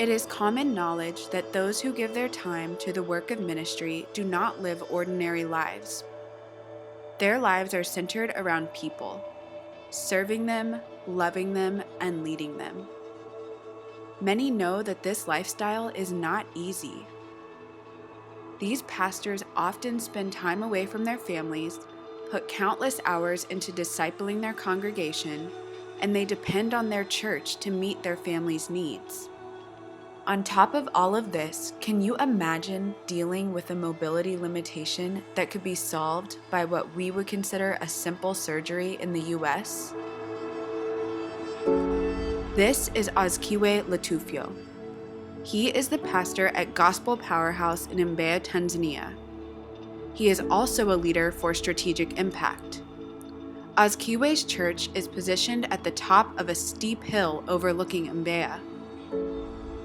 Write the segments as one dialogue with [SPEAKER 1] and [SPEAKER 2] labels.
[SPEAKER 1] It is common knowledge that those who give their time to the work of ministry do not live ordinary lives. Their lives are centered around people, serving them, loving them, and leading them. Many know that this lifestyle is not easy. These pastors often spend time away from their families, put countless hours into discipling their congregation, and they depend on their church to meet their family's needs. On top of all of this, can you imagine dealing with a mobility limitation that could be solved by what we would consider a simple surgery in the US? This is Azikiwe Latufio. He is the pastor at Gospel Powerhouse in Mbeya, Tanzania. He is also a leader for Strategic Impact. Azikiwe's church is positioned at the top of a steep hill overlooking Mbeya.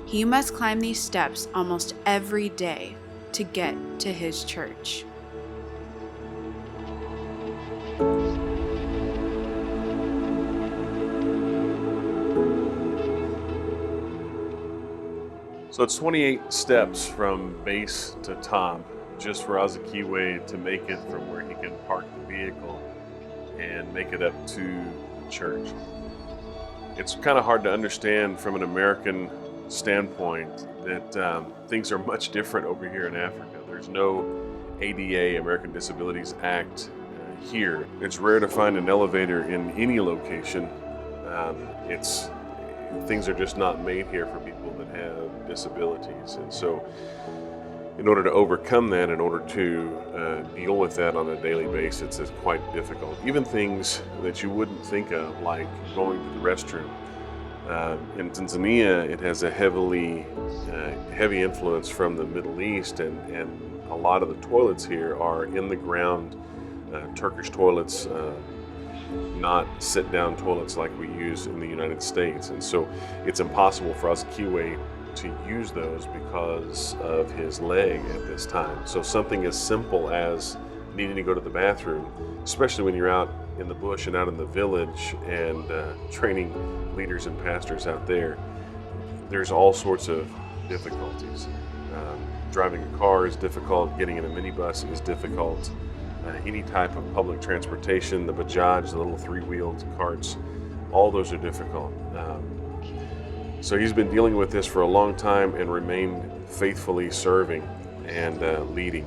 [SPEAKER 1] He must climb these steps almost every day to get to his church.
[SPEAKER 2] So it's 28 steps from base to top, just for Azikiwe to make it from where he can park the vehicle and make it up to church. It's kind of hard to understand from an American standpoint that things are much different over here in Africa. There's no ADA, American Disabilities Act, here. It's rare to find an elevator in any location. Things are just not made here for people that have disabilities, and so in order to overcome that, in order to deal with that on a daily basis, it's quite difficult. Even things that you wouldn't think of, like going to the restroom. In Tanzania, it has a heavy influence from the Middle East, and a lot of the toilets here are in the ground Turkish toilets, not sit-down toilets like we use in the United States. And so it's impossible for Azikiwe to use those because of his leg at this time. So something as simple as needing to go to the bathroom, especially when you're out in the bush and out in the village and training leaders and pastors out there, there's all sorts of difficulties. Driving a car is difficult, getting in a minibus is difficult. Any type of public transportation, the bajaj, the little three-wheeled carts, all those are difficult. So he's been dealing with this for a long time and remained faithfully serving and leading.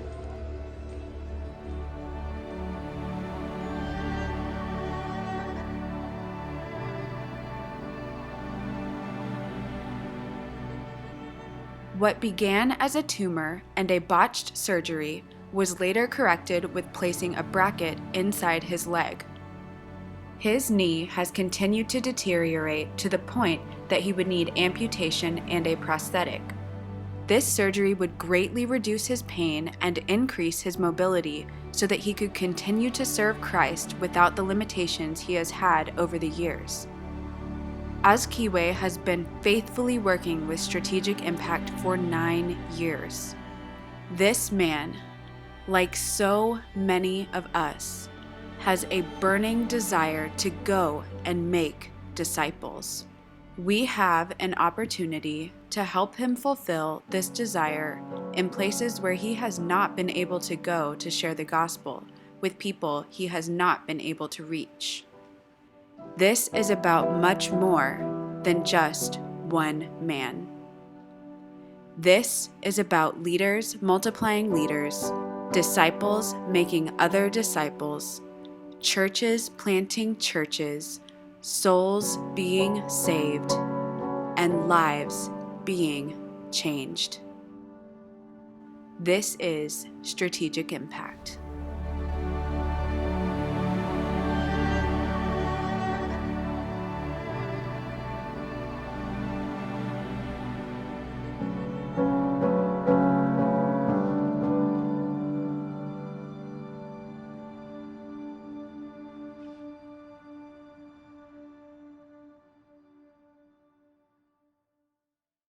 [SPEAKER 1] What began as a tumor and a botched surgery was later corrected with placing a bracket inside his leg. His knee has continued to deteriorate to the point that he would need amputation and a prosthetic. This surgery would greatly reduce his pain and increase his mobility so that he could continue to serve Christ without the limitations he has had over the years. Azikiwe has been faithfully working with Strategic Impact for 9 years. This man, like so many of us, has a burning desire to go and make disciples. We have an opportunity to help him fulfill this desire in places where he has not been able to go to share the gospel with people he has not been able to reach. This is about much more than just one man. This is about leaders multiplying leaders, disciples making other disciples, churches planting churches, souls being saved, and lives being changed. This is Strategic Impact.